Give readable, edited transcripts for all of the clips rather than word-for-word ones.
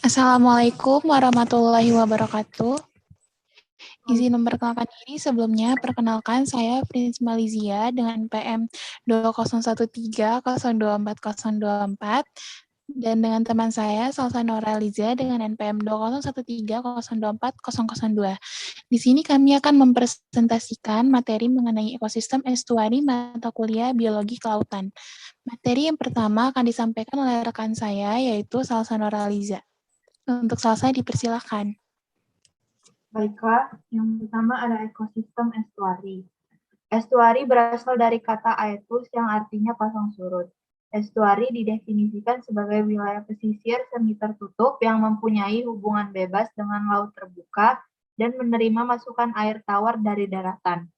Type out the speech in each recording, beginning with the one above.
Assalamualaikum warahmatullahi wabarakatuh. Izin memperkenalkan diri sebelumnya, perkenalkan saya Prince Malizia dengan PM 2013024024 dan dengan teman saya Salsa Nora Liza dengan NPM 2013024002. Di sini kami akan mempresentasikan materi mengenai ekosistem estuari mata kuliah biologi kelautan. Materi yang pertama akan disampaikan oleh rekan saya yaitu Salsa Nora Liza. Untuk Salsa dipersilakan. Baiklah, yang pertama ada ekosistem estuari. Estuari berasal dari kata aetus yang artinya pasang surut. Estuari didefinisikan sebagai wilayah pesisir semi tertutup yang mempunyai hubungan bebas dengan laut terbuka dan menerima masukan air tawar dari daratan.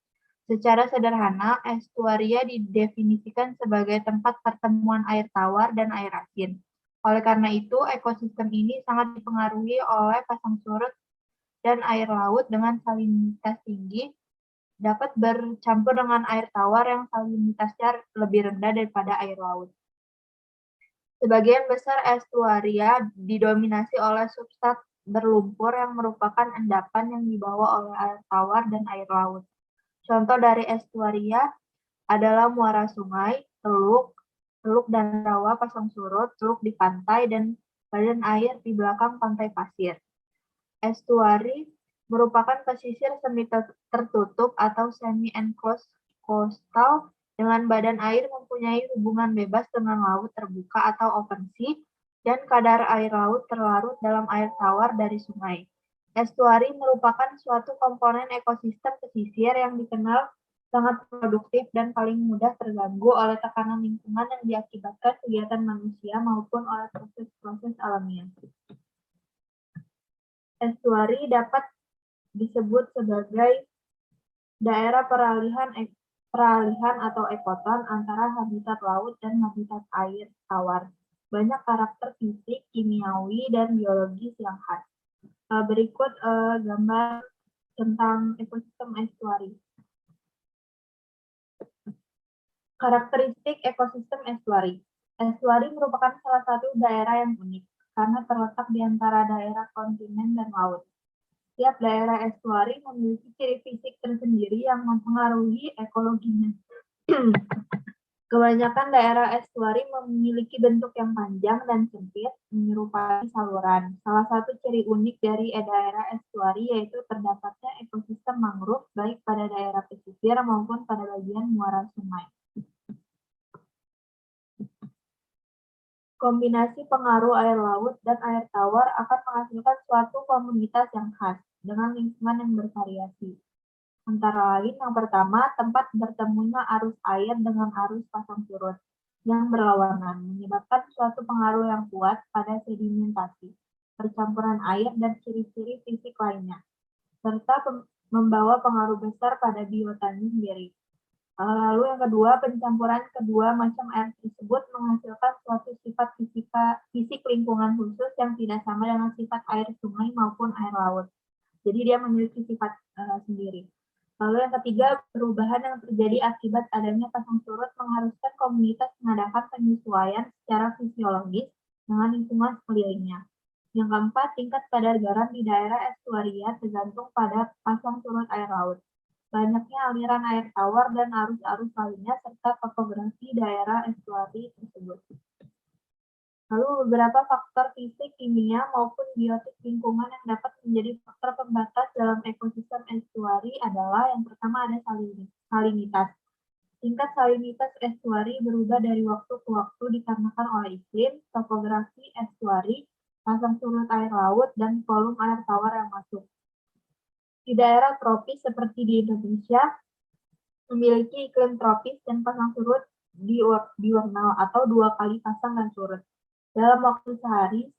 Secara sederhana, estuaria didefinisikan sebagai tempat pertemuan air tawar dan air asin. Oleh karena itu, ekosistem ini sangat dipengaruhi oleh pasang surut dan air laut dengan salinitas tinggi dapat bercampur dengan air tawar yang salinitasnya lebih rendah daripada air laut. Sebagian besar estuaria didominasi oleh substrat berlumpur yang merupakan endapan yang dibawa oleh air tawar dan air laut. Contoh dari estuaria adalah muara sungai, teluk dan rawa pasang surut, teluk di pantai, dan badan air di belakang pantai pasir. Estuari merupakan pesisir semi tertutup atau semi-enclosed coastal dengan badan air mempunyai hubungan bebas dengan laut terbuka atau open sea dan kadar air laut terlarut dalam air tawar dari sungai. Estuari merupakan suatu komponen ekosistem pesisir yang dikenal sangat produktif dan paling mudah terganggu oleh tekanan lingkungan yang diakibatkan kegiatan manusia maupun oleh proses-proses alamiah. Estuari dapat disebut sebagai daerah peralihan atau ekoton antara habitat laut dan habitat air tawar. Banyak karakter fisik, kimiawi, dan biologis yang khas. Berikut gambar tentang ekosistem estuari. Karakteristik ekosistem estuari. Estuari merupakan salah satu daerah yang unik karena terletak di antara daerah kontinen dan laut. Setiap daerah estuari memiliki ciri fisik tersendiri yang mempengaruhi ekologinya. Kebanyakan daerah estuari memiliki bentuk yang panjang dan sempit, menyerupai saluran. Salah satu ciri unik dari daerah estuari yaitu terdapatnya ekosistem mangrove baik pada daerah pesisir maupun pada bagian muara sungai. Kombinasi pengaruh air laut dan air tawar akan menghasilkan suatu komunitas yang khas dengan lingkungan yang bervariasi. Antara lain, yang pertama, tempat bertemunya arus air dengan arus pasang surut yang berlawanan, menyebabkan suatu pengaruh yang kuat pada sedimentasi, percampuran air, dan ciri-ciri fisik lainnya, serta membawa pengaruh besar pada biota sendiri. Lalu yang kedua, pencampuran kedua macam air tersebut menghasilkan suatu sifat fisik lingkungan khusus yang tidak sama dengan sifat air sungai maupun air laut. Jadi dia memiliki sifat sendiri. Lalu yang ketiga, perubahan yang terjadi akibat adanya pasang surut mengharuskan komunitas mengadakan penyesuaian secara fisiologis dengan lingkungan sekelilingnya. Yang keempat, tingkat kadar garam di daerah estuaria tergantung pada pasang surut air laut. Banyaknya aliran air tawar dan arus-arus lainnya serta topografi daerah estuari tersebut. Lalu beberapa faktor fisik, kimia, maupun biotik lingkungan yang dapat menjadi faktor pembatas dalam ekosistem estuari adalah yang pertama ada salinitas. Tingkat salinitas estuari berubah dari waktu ke waktu dikarenakan oleh iklim, topografi estuari, pasang surut air laut, dan volume air tawar yang masuk. Di daerah tropis seperti di Indonesia, memiliki iklim tropis dan pasang surut diurnal atau 2 kali pasang dan surut dalam waktu sehari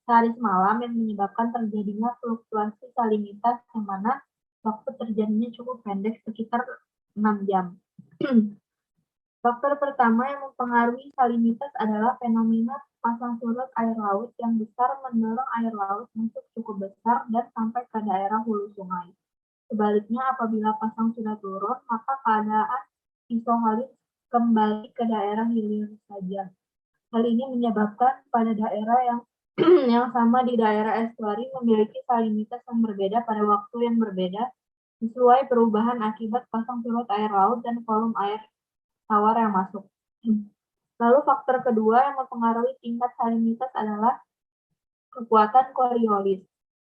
semalam yang menyebabkan terjadinya fluktuasi salinitas yang mana waktu terjadinya cukup pendek sekitar 6 jam. Faktor pertama yang mempengaruhi salinitas adalah fenomena pasang surut air laut yang besar mendorong air laut masuk cukup besar dan sampai ke daerah hulu sungai. Sebaliknya, apabila pasang sudah turun, maka keadaan isohalit kembali ke daerah hilir saja. Hal ini menyebabkan pada daerah yang yang sama di daerah estuari memiliki salinitas yang berbeda pada waktu yang berbeda sesuai perubahan akibat pasang surut air laut dan volume air tawar yang masuk. Lalu faktor kedua yang mempengaruhi tingkat salinitas adalah kekuatan Coriolis,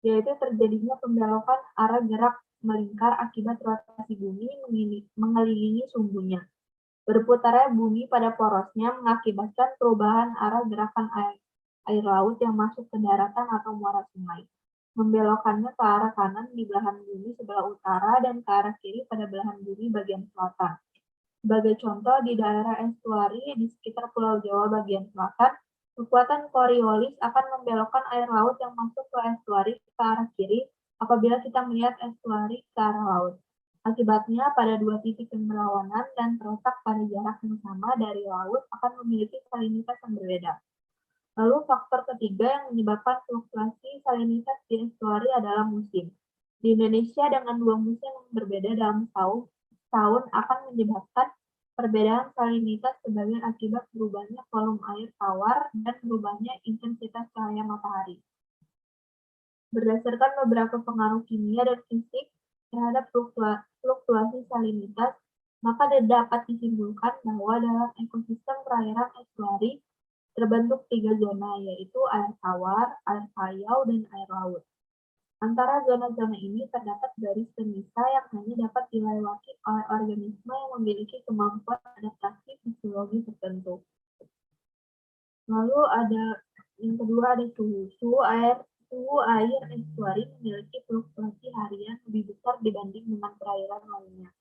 yaitu terjadinya pembelokan arah gerak melingkar akibat rotasi bumi mengelilingi sumbunya. Berputarnya bumi pada porosnya mengakibatkan perubahan arah gerakan air laut yang masuk ke daratan atau muara sungai, membelokkannya ke arah kanan di belahan bumi sebelah utara dan ke arah kiri pada belahan bumi bagian selatan. Sebagai contoh, di daerah estuari di sekitar Pulau Jawa bagian selatan, kekuatan Coriolis akan membelokkan air laut yang masuk ke estuari ke arah kiri apabila kita melihat estuari ke arah laut. Akibatnya, pada dua titik yang berlawanan dan terletak pada jarak yang sama dari laut akan memiliki salinitas yang berbeda. Lalu faktor ketiga yang menyebabkan fluktuasi salinitas di estuari adalah musim. Di Indonesia dengan dua musim yang berbeda dalam tahun akan menyebabkan perbedaan salinitas sebagai akibat berubahnya volume air tawar dan berubahnya intensitas cahaya matahari. Berdasarkan beberapa pengaruh kimia dan fisik terhadap fluktuasi salinitas, maka dapat disimpulkan bahwa dalam ekosistem perairan estuari terbentuk tiga zona, yaitu air tawar, air payau, dan air laut. Antara zona-zona ini terdapat garis pemisah yang hanya dapat dilewati oleh organisme yang memiliki kemampuan adaptasi fisiologi tertentu. Lalu yang kedua ada suhu. Suhu air estuari memiliki fluktuasi harian lebih besar dibanding dengan perairan lainnya.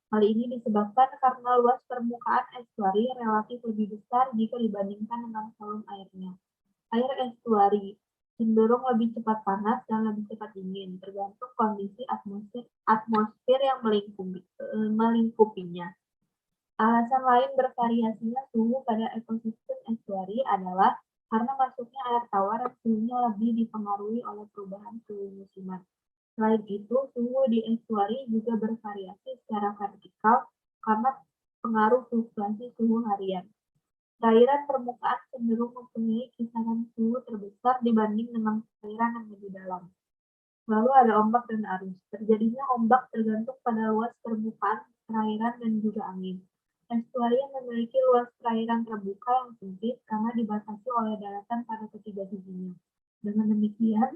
Hal ini disebabkan karena luas permukaan estuari relatif lebih besar jika dibandingkan dengan volume airnya. Air estuari cenderung lebih cepat panas dan lebih cepat dingin, tergantung kondisi atmosfer yang melingkupinya. Alasan lain bervariasinya suhu pada ekosistem estuari adalah karena masuknya air tawar yang suhunya lebih dipengaruhi oleh perubahan suhu musiman. Selain itu, suhu di estuari juga bervariasi secara vertikal karena pengaruh fluktuasi suhu harian. Perairan permukaan cenderung mempunyai kisaran suhu terbesar dibanding dengan perairan yang lebih dalam. Lalu ada ombak dan arus. Terjadinya ombak tergantung pada luas permukaan perairan dan juga angin. Estuari memiliki luas perairan terbuka yang sempit karena dibatasi oleh daratan pada ketiga sisinya. Dengan demikian,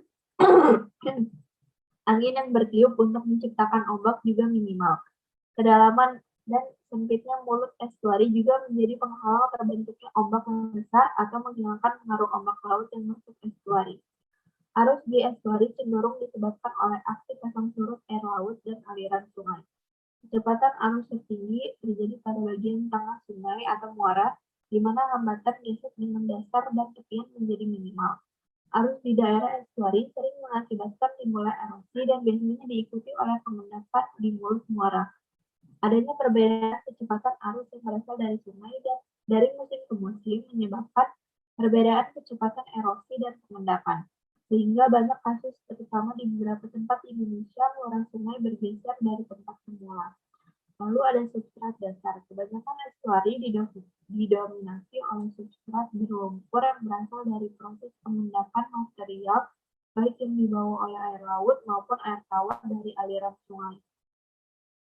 angin yang bertiup untuk menciptakan ombak juga minimal. Kedalaman dan sempitnya mulut estuari juga menjadi penghalang terbentuknya ombak yang besar atau menghilangkan pengaruh ombak laut yang masuk estuari. Arus di estuari cenderung disebabkan oleh aksi pasang surut air laut dan aliran sungai. Kecepatan arus tertinggi terjadi pada bagian tengah sungai atau muara, di mana hambatan geser dengan dasar dan tepian menjadi minimal. Arus di daerah estuari sering mengakibatkan timbulnya erosi dan biasanya diikuti oleh pengendapan di mulut muara. Adanya perbedaan kecepatan arus yang berasal dari sungai dan dari musim ke musim menyebabkan perbedaan kecepatan erosi dan pengendapan. Sehingga banyak kasus, terutama di beberapa tempat di Indonesia, muara sungai bergeser dari tempat semula. Lalu ada substrat dasar. Kebanyakan estuari didominasi oleh substrat berlumpur yang berasal dari proses pengendapan material baik yang dibawa oleh air laut maupun air tawar dari aliran sungai.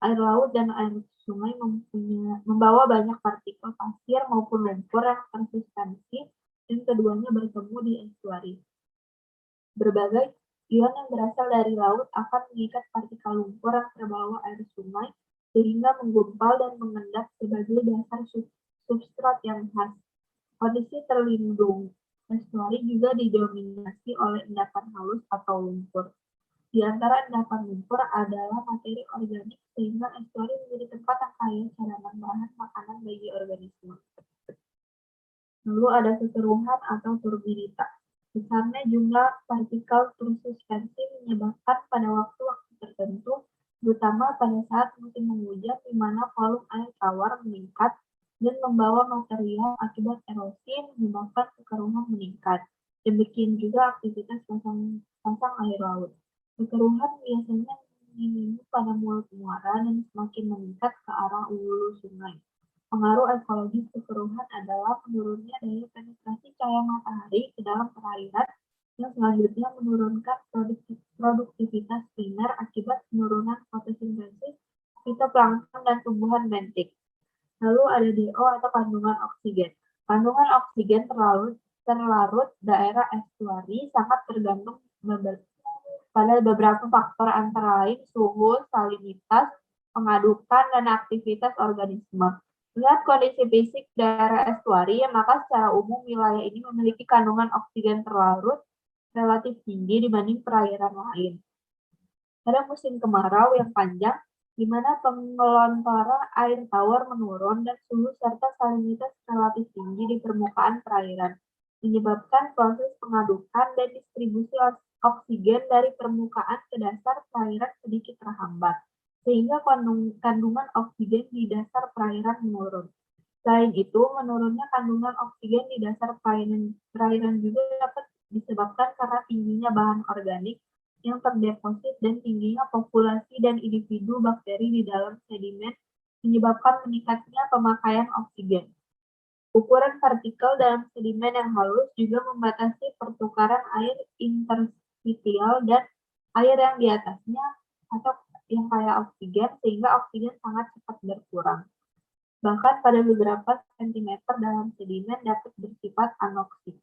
Air laut dan air sungai membawa banyak partikel pasir maupun lumpur yang tersuspensi dan keduanya bertemu di estuari. Berbagai ion yang berasal dari laut akan mengikat partikel lumpur yang terbawa air sungai sehingga menggumpal dan mengendap sebagai dasar substrat yang khas. Kondisi terlindung estuari juga didominasi oleh endapan halus atau lumpur. Di antara endapan lumpur adalah materi organik sehingga estuari menjadi tempat yang kaya cadangan bahan makanan bagi organisme. Lalu ada kekeruhan atau turbiditas. Besarnya jumlah partikel tersuspensi menyebabkan pada waktu-waktu tertentu, terutama pada saat musim penghujan di mana volume air tawar meningkat dan membawa material akibat erosi menyebabkan kekeruhan meningkat. Demikian juga aktivitas pasang air laut. Kekeruhan biasanya minimum pada mulut muara dan semakin meningkat ke arah hulu sungai. Pengaruh ekologis keseluruhan adalah menurunnya daya penetrasi cahaya matahari ke dalam perairan yang selanjutnya menurunkan produktivitas primer akibat penurunan fotosintesis fitoplankton dan tumbuhan bentik. Lalu ada DO atau kandungan oksigen. Kandungan oksigen terlarut daerah estuari sangat tergantung pada beberapa faktor antara lain suhu, salinitas, pengadukan, dan aktivitas organisme. Melihat kondisi fisik daerah estuari, maka secara umum wilayah ini memiliki kandungan oksigen terlarut relatif tinggi dibanding perairan lain. Pada musim kemarau yang panjang, di mana pengelontaran air tawar menurun dan suhu serta salinitas relatif tinggi di permukaan perairan, menyebabkan proses pengadukan dan distribusi oksigen dari permukaan ke dasar perairan sedikit terhambat, sehingga kandungan oksigen di dasar perairan menurun. Selain itu, menurunnya kandungan oksigen di dasar perairan juga dapat disebabkan karena tingginya bahan organik yang terdeposit dan tingginya populasi dan individu bakteri di dalam sedimen menyebabkan meningkatnya pemakaian oksigen. Ukuran partikel dalam sedimen yang halus juga membatasi pertukaran air interstitial dan air yang di atasnya atau yang kaya oksigen sehingga oksigen sangat cepat berkurang. Bahkan pada beberapa sentimeter dalam sedimen dapat bersifat anoksik.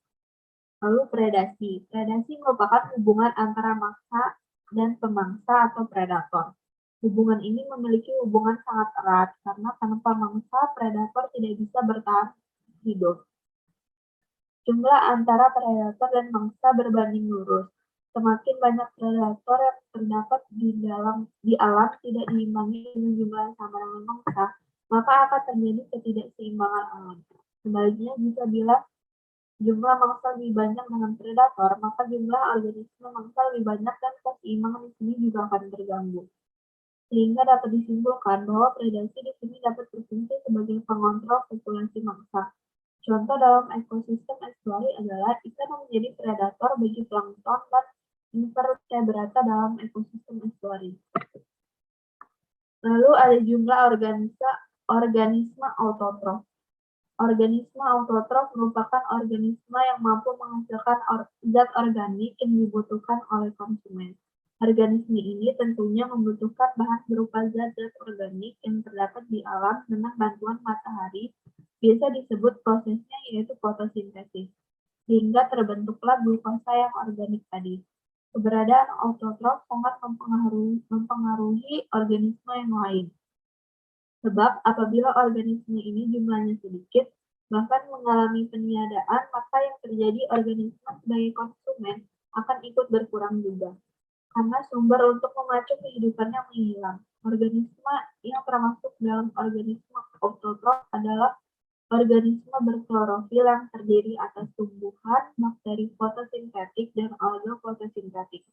Lalu predasi. Predasi merupakan hubungan antara mangsa dan pemangsa atau predator. Hubungan ini memiliki hubungan sangat erat karena tanpa mangsa, predator tidak bisa bertahan hidup. Jumlah antara predator dan mangsa berbanding lurus. Semakin banyak predator yang terdapat di alam tidak diimbangi dengan jumlah yang sama dengan mangsa, maka akan terjadi ketidakseimbangan alam. Sebaliknya, bila jumlah mangsa lebih banyak dengan predator, maka jumlah organisme mangsa lebih banyak dan keseimbangan di sini juga akan terganggu. Sehingga dapat disimpulkan bahwa predasi di sini dapat berfungsi sebagai pengontrol populasi mangsa. Contoh dalam ekosistem estuari adalah ikan yang menjadi predator bagi plankton dan invertebrata dalam ekosistem estuari. Lalu ada jumlah organisme autotrof. Organisme autotrof merupakan organisme yang mampu menghasilkan zat organik yang dibutuhkan oleh konsumen. Organisme ini tentunya membutuhkan bahan berupa zat-zat organik yang terdapat di alam dengan bantuan matahari, biasa disebut prosesnya yaitu fotosintesis, sehingga terbentuklah glukosa yang organik tadi. Keberadaan autotrof sangat mempengaruhi organisme yang lain. Sebab apabila organisme ini jumlahnya sedikit, bahkan mengalami peniadaan, maka yang terjadi organisme sebagai konsumen akan ikut berkurang juga. Karena sumber untuk memacu kehidupannya menghilang. Organisme yang termasuk dalam organisme autotrof adalah organisme berklorofil yang terdiri atas tumbuhan, bakteri fotosintetik, dan alga fotosintetik.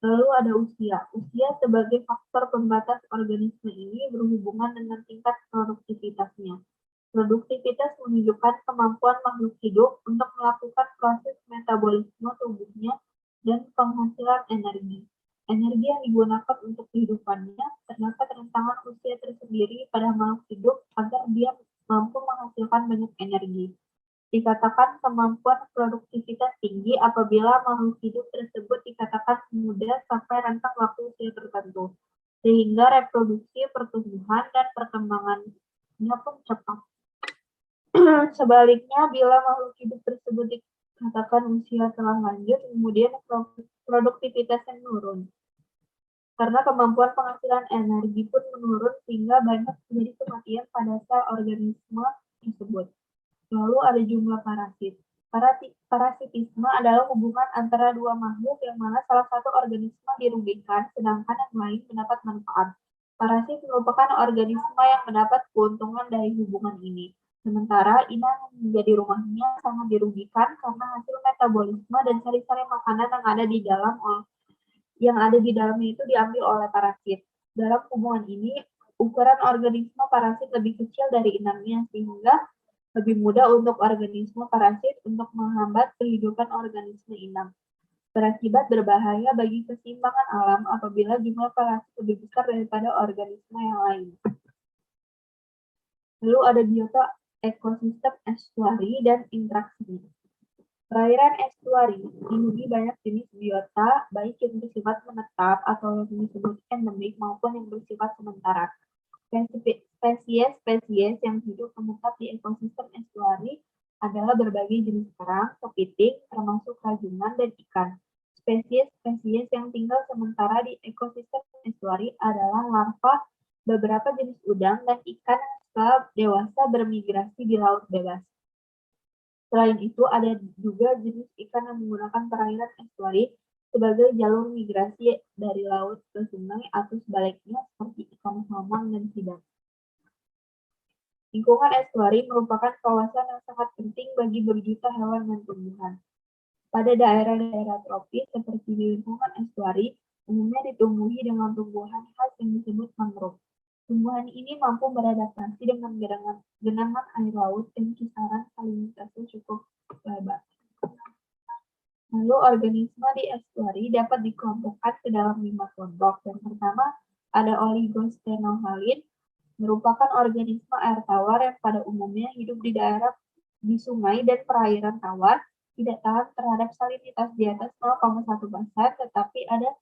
Lalu ada usia. Usia sebagai faktor pembatas organisme ini berhubungan dengan tingkat produktivitasnya. Produktivitas menunjukkan kemampuan makhluk hidup untuk melakukan proses metabolisme tubuhnya dan penghasilan energi. Energi yang digunakan untuk kehidupannya terdapat rentangan usia tersendiri pada makhluk hidup agar dia mampu menghasilkan banyak energi. Dikatakan kemampuan produktivitas tinggi apabila makhluk hidup tersebut dikatakan muda sampai rentang waktu usia tertentu, sehingga reproduksi, pertumbuhan, dan perkembangannya pun cepat. Sebaliknya, bila makhluk hidup tersebut dikatakan usia telah lanjut, kemudian produktivitasnya menurun. Karena kemampuan penghasilan energi pun menurun sehingga banyak terjadi kematian pada sel organisme tersebut. Lalu ada jumlah parasit. Parasitisme adalah hubungan antara dua makhluk yang mana salah satu organisme dirugikan sedangkan yang lain mendapat manfaat. Parasit merupakan organisme yang mendapat keuntungan dari hubungan ini. Sementara inang yang menjadi rumahnya sangat dirugikan karena hasil metabolisme dan sari-sari makanan yang ada di dalamnya itu diambil oleh parasit. Dalam hubungan ini, ukuran organisme parasit lebih kecil dari inangnya sehingga lebih mudah untuk organisme parasit untuk menghambat kehidupan organisme inang. Berakibat berbahaya bagi keseimbangan alam apabila jumlah parasit lebih besar daripada organisme yang lain. Lalu ada biota ekosistem estuari dan interaksinya. Perairan estuari dimiliki banyak jenis biota, baik yang bersifat menetap atau yang disebut endemik maupun yang bersifat sementara. Spesies-spesies yang hidup menetap di ekosistem estuari adalah berbagai jenis kerang, kepiting, termasuk rajungan dan ikan. Spesies-spesies yang tinggal sementara di ekosistem estuari adalah larva beberapa jenis udang dan ikan yang setelah dewasa bermigrasi di laut bebas. Selain itu, ada juga jenis ikan yang menggunakan perairan estuari sebagai jalur migrasi dari laut ke sungai atau sebaliknya seperti ikan salmon dan sidap. Lingkungan estuari merupakan kawasan yang sangat penting bagi berjuta hewan dan tumbuhan. Pada daerah-daerah tropis seperti di lingkungan estuari, umumnya ditumbuhi dengan tumbuhan khas yang disebut mangrove. Tumbuhan ini mampu beradaptasi dengan genangan air laut dan kisaran salinitasnya cukup lebar. Lalu organisme di estuari dapat dikelompokkan ke dalam 5 kelompok. Yang pertama ada Oligostenohalid, merupakan organisme air tawar yang pada umumnya hidup di daerah di sungai dan perairan tawar, tidak tahan terhadap salinitas di atas 0,1%, tetapi ada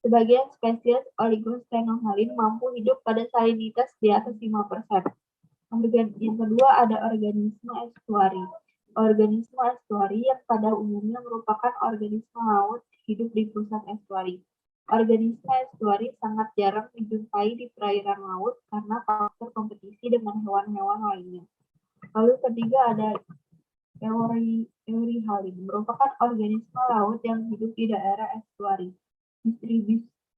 sebagian spesies Oligostenohalid mampu hidup pada salinitas di atas 5%. Yang kedua ada organisme estuari. Organisme estuari yang pada umumnya merupakan organisme laut hidup di pusat estuari. Organisme estuari sangat jarang dijumpai di perairan laut karena faktor kompetisi dengan hewan-hewan lainnya. Lalu ketiga ada Euryhalid, merupakan organisme laut yang hidup di daerah estuari.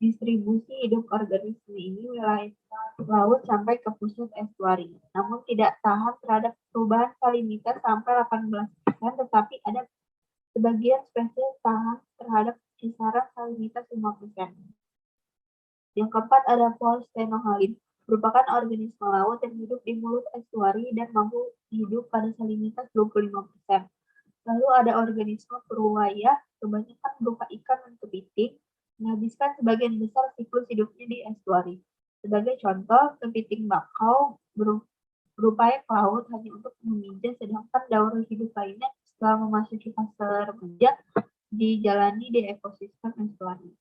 Distribusi hidup organisme ini wilayah laut sampai ke pusat estuari, namun tidak tahan terhadap perubahan salinitas sampai 18%, tetapi ada sebagian spesies tahan terhadap kisaran salinitas 5%. Yang keempat ada Polstenohalid, merupakan organisme laut yang hidup di mulut estuari dan mampu hidup pada salinitas 25%. Lalu ada organisme Purwaya, kebanyakan berupa ikan dan kepiting, menghabiskan sebagian besar siklus hidupnya di estuari. Sebagai contoh, kepiting bakau berupaya ke laut hanya untuk memijat, sedangkan daur hidup lainnya setelah memasuki fase remaja dijalani di ekosistem estuari.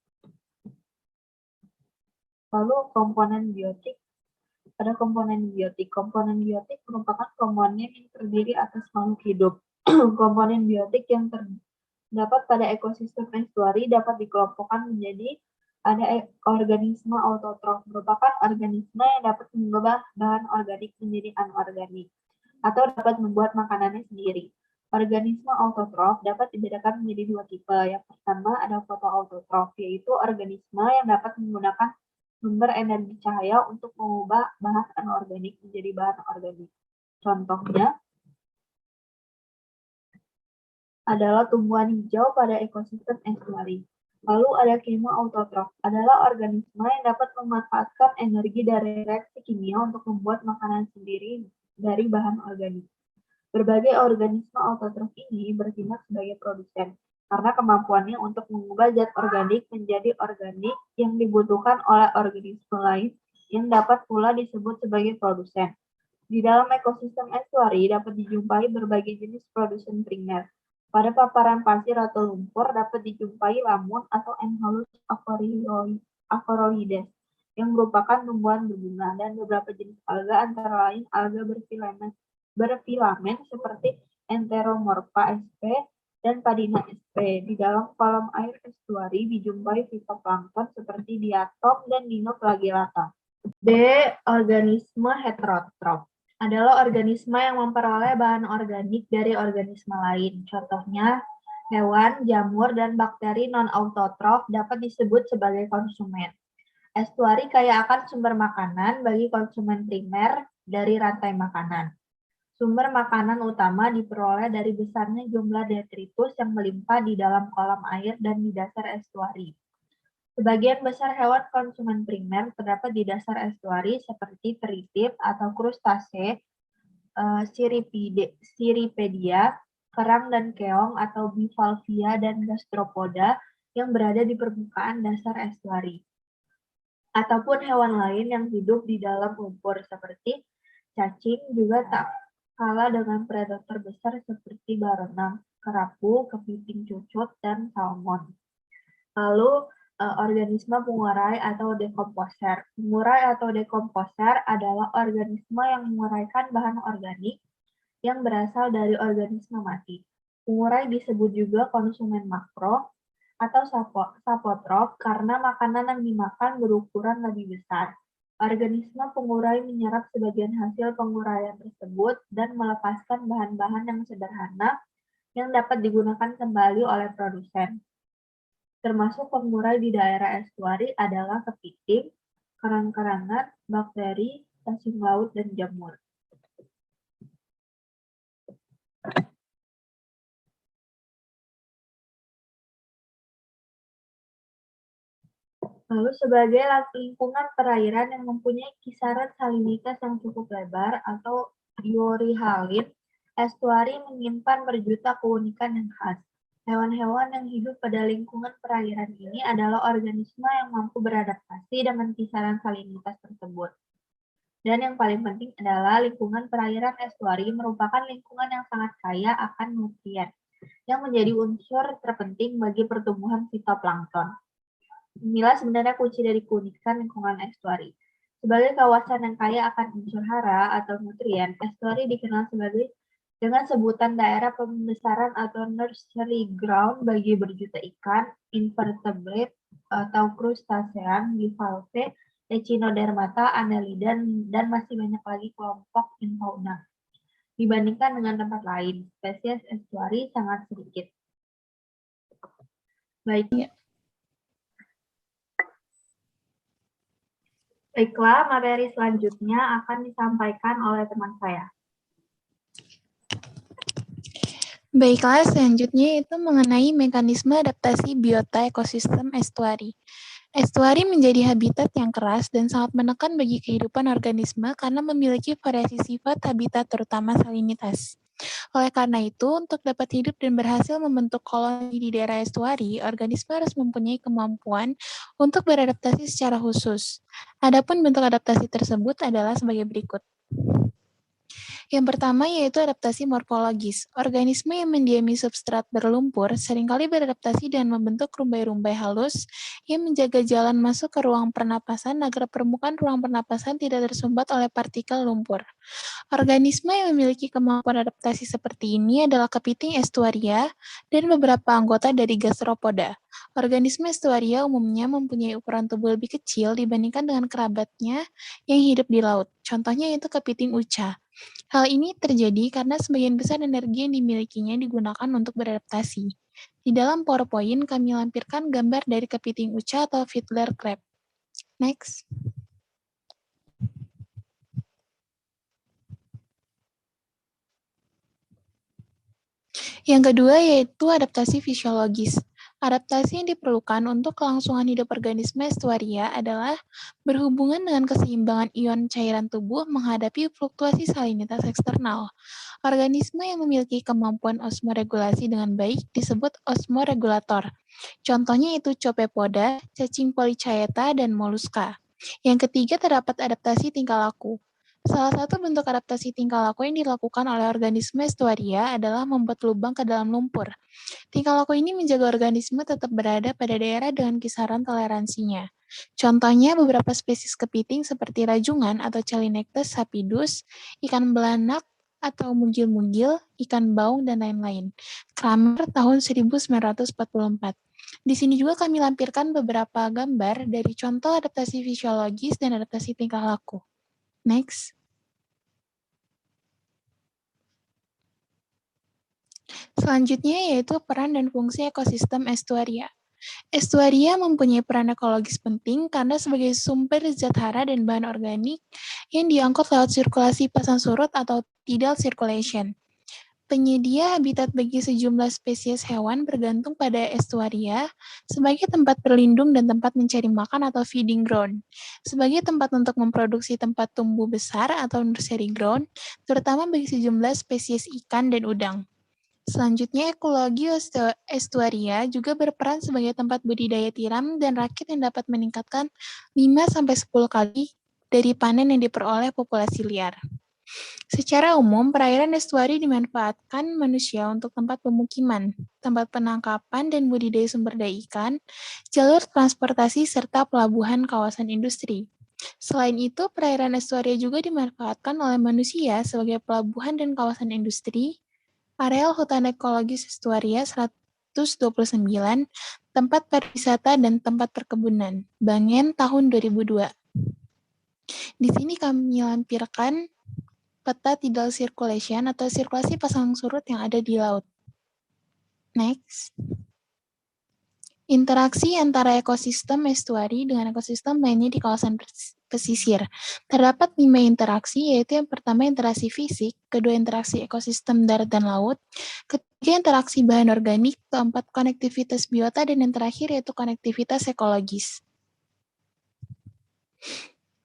Lalu komponen biotik, ada komponen biotik. Komponen biotik merupakan komponen yang terdiri atas makhluk hidup. Komponen biotik yang terdapat pada ekosistem estuari dapat dikelompokkan menjadi ada organisme autotrof, merupakan organisme yang dapat mengubah bahan organik menjadi anorganik atau dapat membuat makanannya sendiri. Organisme autotrof dapat dibedakan menjadi dua tipe. Yang pertama ada fotoautotrof, yaitu organisme yang dapat menggunakan sumber energi cahaya untuk mengubah bahan anorganik menjadi bahan organik. Contohnya adalah tumbuhan hijau pada ekosistem estuari. Lalu ada chemoautotrof, adalah organisme yang dapat memanfaatkan energi dari reaksi kimia untuk membuat makanan sendiri dari bahan organik. Berbagai organisme autotrof ini bertindak sebagai produsen, karena kemampuannya untuk mengubah zat organik menjadi organik yang dibutuhkan oleh organisme lain yang dapat pula disebut sebagai produsen. Di dalam ekosistem estuari dapat dijumpai berbagai jenis produsen primer. Pada paparan pasir atau lumpur dapat dijumpai lamun atau Enhalus aphorolides yang merupakan tumbuhan berbunga dan beberapa jenis alga antara lain alga berfilamen seperti Enteromorpha sp dan Padina sp. Di dalam kolam air estuari dijumpai fitoplankton seperti diatom dan dinoflagellata. B. Organisme heterotrof adalah organisme yang memperoleh bahan organik dari organisme lain. Contohnya, hewan, jamur, dan bakteri non-autotrof dapat disebut sebagai konsumen. Estuari kaya akan sumber makanan bagi konsumen primer dari rantai makanan. Sumber makanan utama diperoleh dari besarnya jumlah detritus yang melimpah di dalam kolam air dan di dasar estuari. Sebagian besar hewan konsumen primer terdapat di dasar estuari seperti teritip atau krustase, Cirripedia, kerang dan keong atau bivalvia dan gastropoda yang berada di permukaan dasar estuari. Ataupun hewan lain yang hidup di dalam lumpur seperti Cacing juga tak kalah dengan predator besar seperti baronang, kerapu, kepiting cucut, dan salmon. Lalu, organisme pengurai atau dekomposer. Pengurai atau dekomposer adalah organisme yang menguraikan bahan organik yang berasal dari organisme mati. Pengurai disebut juga konsumen makro atau sapotrop karena makanan yang dimakan berukuran lebih besar. Organisme pengurai menyerap sebagian hasil penguraian tersebut dan melepaskan bahan-bahan yang sederhana yang dapat digunakan kembali oleh produsen. Termasuk pengurai di daerah estuari adalah kepiting, karang-karangan, bakteri, cacing laut, dan jamur. Lalu sebagai lingkungan perairan yang mempunyai kisaran salinitas yang cukup lebar atau diorihalin, estuari menyimpan berjuta keunikan yang khas. Hewan-hewan yang hidup pada lingkungan perairan ini adalah organisme yang mampu beradaptasi dengan kisaran salinitas tersebut. Dan yang paling penting adalah lingkungan perairan estuari merupakan lingkungan yang sangat kaya akan nutrien, yang menjadi unsur terpenting bagi pertumbuhan fitoplankton. Inilah sebenarnya kunci dari keunikan lingkungan estuari. Sebagai kawasan yang kaya akan unsur hara atau nutrien, estuari dikenal dengan sebutan daerah pembesaran atau nursery ground bagi berjuta ikan, invertebrate atau crustacean, bivalve, echinodermata, annelida, dan masih banyak lagi kelompok infauna. Dibandingkan dengan tempat lain, spesies estuari sangat sedikit. Baiklah, materi selanjutnya akan disampaikan oleh teman saya. Baiklah, selanjutnya itu mengenai mekanisme adaptasi biota ekosistem estuari. Estuari menjadi habitat yang keras dan sangat menekan bagi kehidupan organisme karena memiliki variasi sifat habitat terutama salinitas. Oleh karena itu, untuk dapat hidup dan berhasil membentuk koloni di daerah estuari, organisme harus mempunyai kemampuan untuk beradaptasi secara khusus. Adapun bentuk adaptasi tersebut adalah sebagai berikut. Yang pertama yaitu adaptasi morfologis. Organisme yang mendiami substrat berlumpur seringkali beradaptasi dengan membentuk rumbai-rumbai halus yang menjaga jalan masuk ke ruang pernapasan agar permukaan ruang pernapasan tidak tersumbat oleh partikel lumpur. Organisme yang memiliki kemampuan adaptasi seperti ini adalah kepiting estuaria dan beberapa anggota dari gastropoda. Organisme estuaria umumnya mempunyai ukuran tubuh lebih kecil dibandingkan dengan kerabatnya yang hidup di laut. Contohnya yaitu kepiting uca. Hal ini terjadi karena sebagian besar energi yang dimilikinya digunakan untuk beradaptasi. Di dalam PowerPoint, kami lampirkan gambar dari kepiting uca atau fiddler crab. Next. Yang kedua yaitu adaptasi fisiologis. Adaptasi yang diperlukan untuk kelangsungan hidup organisme estuaria adalah berhubungan dengan keseimbangan ion cairan tubuh menghadapi fluktuasi salinitas eksternal. Organisme yang memiliki kemampuan osmoregulasi dengan baik disebut osmoregulator. Contohnya itu Copepoda, cacing Polychaeta, dan moluska. Yang ketiga terdapat adaptasi tingkah laku. Salah satu bentuk adaptasi tingkah laku yang dilakukan oleh organisme estuaria adalah membuat lubang ke dalam lumpur. Tingkah laku ini menjaga organisme tetap berada pada daerah dengan kisaran toleransinya. Contohnya beberapa spesies kepiting seperti rajungan atau Chalinectes sapidus, ikan belanak atau mugil-mugil, ikan baung, dan lain-lain. Kramer tahun 1944. Di sini juga kami lampirkan beberapa gambar dari contoh adaptasi fisiologis dan adaptasi tingkah laku. Next. Selanjutnya yaitu peran dan fungsi ekosistem estuaria. Estuaria mempunyai peran ekologis penting karena sebagai sumber zat hara dan bahan organik yang diangkut lewat sirkulasi pasang surut atau tidal circulation. Penyedia habitat bagi sejumlah spesies hewan bergantung pada estuaria sebagai tempat berlindung dan tempat mencari makan atau feeding ground, sebagai tempat untuk memproduksi tempat tumbuh besar atau nursery ground, terutama bagi sejumlah spesies ikan dan udang. Selanjutnya, ekologi estuaria juga berperan sebagai tempat budidaya tiram dan rakit yang dapat meningkatkan 5-10 kali dari panen yang diperoleh populasi liar. Secara umum, perairan estuari dimanfaatkan manusia untuk tempat pemukiman, tempat penangkapan dan budidaya sumber daya ikan, jalur transportasi, serta pelabuhan kawasan industri. Selain itu, perairan estuaria juga dimanfaatkan oleh manusia sebagai pelabuhan dan kawasan industri, areal hutan ekologis estuaria 129, tempat pariwisata dan tempat perkebunan. Bangen tahun 2002. Di sini kami lampirkan peta tidal circulation atau sirkulasi pasang surut yang ada di laut. Next. Interaksi antara ekosistem estuari dengan ekosistem lainnya di kawasan pesisir. Terdapat 5 interaksi, yaitu yang pertama interaksi fisik, kedua interaksi ekosistem darat dan laut, ketiga interaksi bahan organik, keempat konektivitas biota, dan yang terakhir yaitu konektivitas ekologis.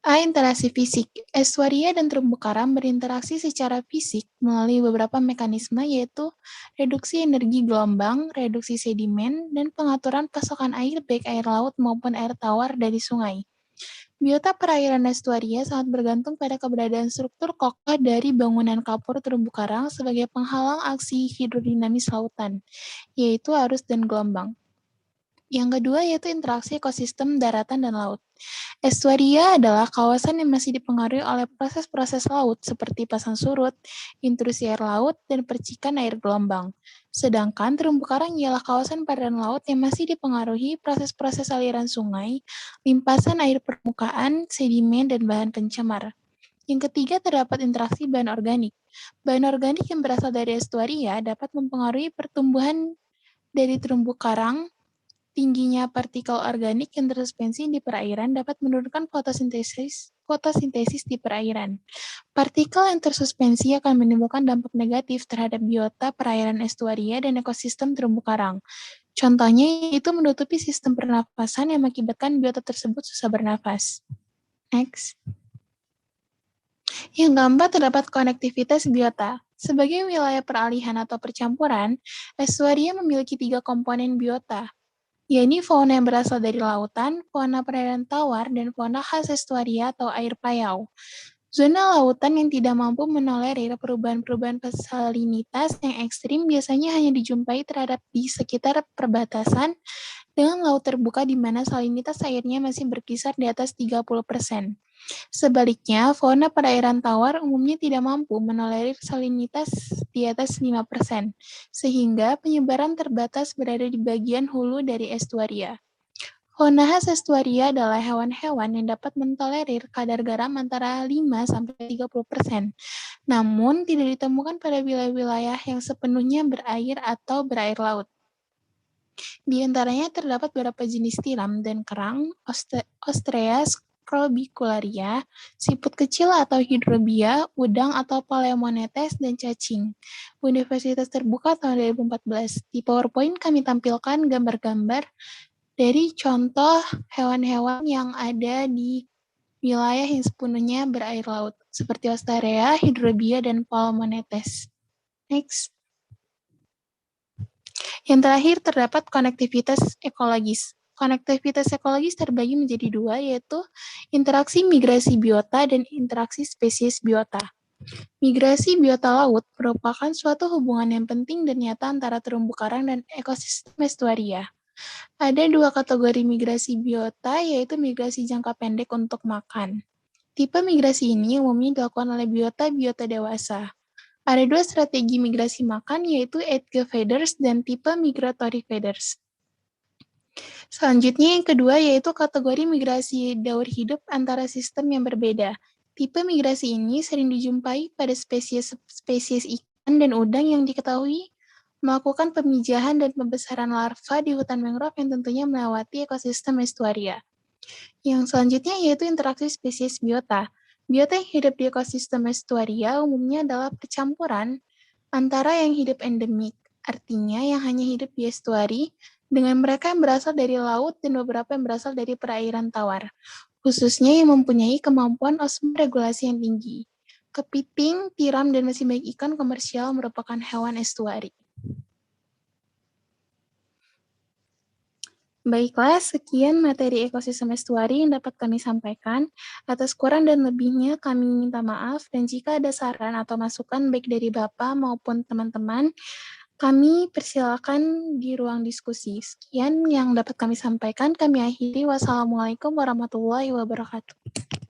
A. Interaksi fisik. Estuaria dan terumbu karang berinteraksi secara fisik melalui beberapa mekanisme, yaitu reduksi energi gelombang, reduksi sedimen, dan pengaturan pasokan air baik air laut maupun air tawar dari sungai. Biota perairan estuaria sangat bergantung pada keberadaan struktur kokoh dari bangunan kapur terumbu karang sebagai penghalang aksi hidrodinamis lautan, yaitu arus dan gelombang. Yang kedua yaitu interaksi ekosistem daratan dan laut. Estuaria adalah kawasan yang masih dipengaruhi oleh proses-proses laut seperti pasang surut, intrusi air laut, dan percikan air gelombang. Sedangkan terumbu karang ialah kawasan perairan laut yang masih dipengaruhi proses-proses aliran sungai, limpasan air permukaan, sedimen, dan bahan pencemar. Yang ketiga terdapat interaksi bahan organik. Bahan organik yang berasal dari estuaria dapat mempengaruhi pertumbuhan dari terumbu karang. Tingginya partikel organik yang tersuspensi di perairan dapat menurunkan fotosintesis di perairan. Partikel yang tersuspensi akan menimbulkan dampak negatif terhadap biota perairan estuaria dan ekosistem terumbu karang. Contohnya yaitu menutupi sistem pernafasan yang mengakibatkan biota tersebut susah bernafas. Next. Yang keempat terdapat konektivitas biota. Sebagai wilayah peralihan atau percampuran, estuaria memiliki 3 komponen biota, yakni fauna yang berasal dari lautan, fauna perairan tawar, dan fauna khas estuaria atau air payau. Zona lautan yang tidak mampu menolerir perubahan-perubahan salinitas yang ekstrim biasanya hanya dijumpai terhadap di sekitar perbatasan dengan laut terbuka di mana salinitas airnya masih berkisar di atas 30%. Sebaliknya, fauna perairan tawar umumnya tidak mampu menolerir salinitas di atas 5%, sehingga penyebaran terbatas berada di bagian hulu dari estuaria. Fauna khas estuaria adalah hewan-hewan yang dapat mentolerir kadar garam antara 5-30%, namun tidak ditemukan pada wilayah-wilayah yang sepenuhnya berair atau berair laut. Di antaranya terdapat beberapa jenis tiram dan kerang, Ostrea scrobicularia, siput kecil atau hidrobia, udang atau paleomonetes, dan cacing. Universitas Terbuka tahun 2014. Di PowerPoint kami tampilkan gambar-gambar dari contoh hewan-hewan yang ada di wilayah yang sepenuhnya berair laut, seperti Ostrea, hidrobia, dan paleomonetes. Next. Yang terakhir terdapat konektivitas ekologis. Konektivitas ekologis terbagi menjadi 2, yaitu interaksi migrasi biota dan interaksi spesies biota. Migrasi biota laut merupakan suatu hubungan yang penting dan nyata antara terumbu karang dan ekosistem estuaria. Ada 2 kategori migrasi biota, yaitu migrasi jangka pendek untuk makan. Tipe migrasi ini umumnya dilakukan oleh biota-biota dewasa. Ada 2 strategi migrasi makan, yaitu Edge feeders dan tipe migratory feeders. Selanjutnya yang kedua yaitu kategori migrasi daur hidup antara sistem yang berbeda. Tipe migrasi ini sering dijumpai pada spesies ikan dan udang yang diketahui melakukan pemijahan dan pembesaran larva di hutan mangrove yang tentunya melewati ekosistem estuaria. Yang selanjutnya yaitu interaksi spesies biota. Biota yang hidup di ekosistem estuaria umumnya adalah percampuran antara yang hidup endemik, artinya yang hanya hidup di estuari, dengan mereka yang berasal dari laut dan beberapa yang berasal dari perairan tawar, khususnya yang mempunyai kemampuan osmoregulasi yang tinggi. Kepiting, tiram, dan masih banyak ikan komersial merupakan hewan estuari. Baiklah, sekian materi ekosistem estuari yang dapat kami sampaikan. Atas kurang dan lebihnya kami minta maaf, dan jika ada saran atau masukan baik dari Bapak maupun teman-teman, kami persilakan di ruang diskusi. Sekian yang dapat kami sampaikan, kami akhiri. Wassalamualaikum warahmatullahi wabarakatuh.